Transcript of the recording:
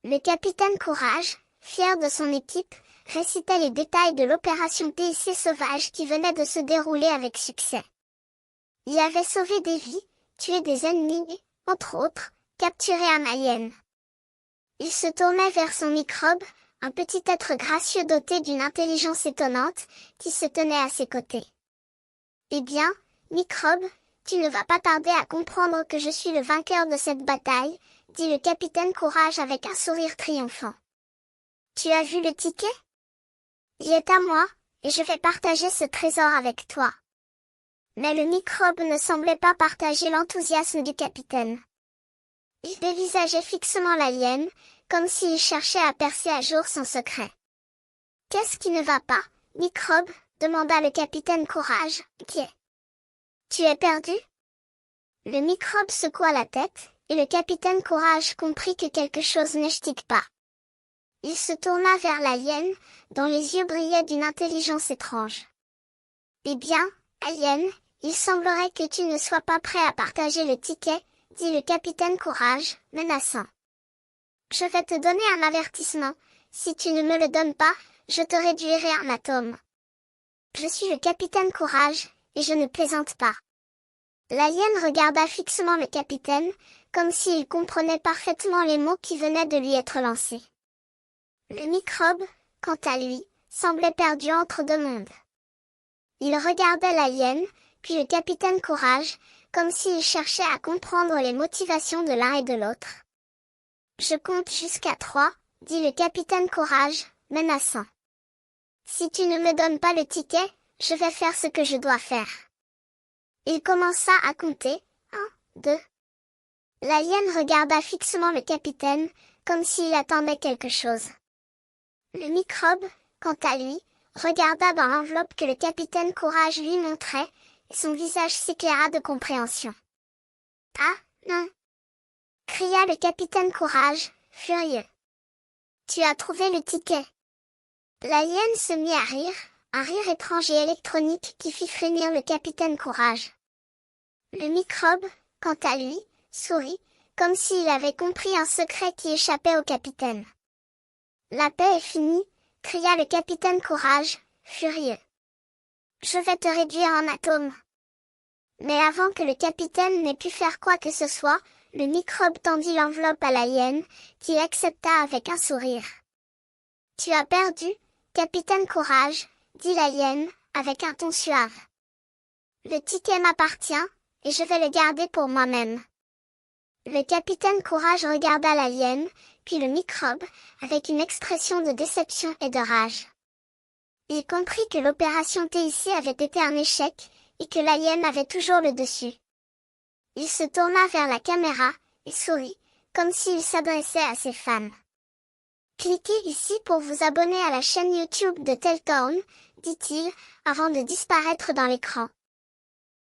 Le capitaine Courage, fier de son équipe, récitait les détails de l'opération TIC sauvage qui venait de se dérouler avec succès. Il avait sauvé des vies, tué des ennemis et, entre autres, capturé un alien. Il se tournait vers son microbe, un petit être gracieux doté d'une intelligence étonnante, qui se tenait à ses côtés. Eh bien, microbe, tu ne vas pas tarder à comprendre que je suis le vainqueur de cette bataille, dit le capitaine Courage avec un sourire triomphant. Tu as vu le ticket? Il est à moi, et je vais partager ce trésor avec toi. Mais le microbe ne semblait pas partager l'enthousiasme du capitaine. Il dévisageait fixement l'alien, comme s'il cherchait à percer à jour son secret. Qu'est-ce qui ne va pas, microbe? Demanda le capitaine Courage, inquiet. Tu es perdu? Le microbe secoua la tête, et le capitaine Courage comprit que quelque chose n'echtique pas. Il se tourna vers l'alien, dont les yeux brillaient d'une intelligence étrange. Eh bien, alien, il semblerait que tu ne sois pas prêt à partager le ticket, dit le capitaine Courage, menaçant. Je vais te donner un avertissement, si tu ne me le donnes pas, je te réduirai en atome. Je suis le capitaine Courage, et je ne plaisante pas. L'alien regarda fixement le capitaine, comme s'il comprenait parfaitement les mots qui venaient de lui être lancés. Le microbe, quant à lui, semblait perdu entre deux mondes. Il regardait l'alien, puis le capitaine Courage, comme s'il cherchait à comprendre les motivations de l'un et de l'autre. Je compte jusqu'à 3, dit le capitaine Courage, menaçant. Si tu ne me donnes pas le ticket, je vais faire ce que je dois faire. Il commença à compter, 1, 2. L'alien regarda fixement le capitaine, comme s'il attendait quelque chose. Le microbe, quant à lui, regarda dans l'enveloppe que le capitaine Courage lui montrait, et son visage s'éclaira de compréhension. Ah, non! Cria le capitaine Courage, furieux. Tu as trouvé le ticket. L'alien se mit à rire, un rire étrange et électronique qui fit frémir le capitaine Courage. Le microbe, quant à lui, sourit, comme s'il avait compris un secret qui échappait au capitaine. La paix est finie, cria le capitaine Courage, furieux. Je vais te réduire en atomes. Mais avant que le capitaine n'ait pu faire quoi que ce soit, le microbe tendit l'enveloppe à l'alien, qui l'accepta avec un sourire. Tu as perdu, capitaine Courage, dit l'alien, avec un ton suave. Le ticket m'appartient, et je vais le garder pour moi-même. Le capitaine Courage regarda l'alien, puis le microbe, avec une expression de déception et de rage. Il comprit que l'opération TIC avait été un échec, et que l'alien avait toujours le dessus. Il se tourna vers la caméra, et sourit, comme s'il s'adressait à ses fans. Cliquez ici pour vous abonner à la chaîne YouTube de Teltown, dit-il, avant de disparaître dans l'écran.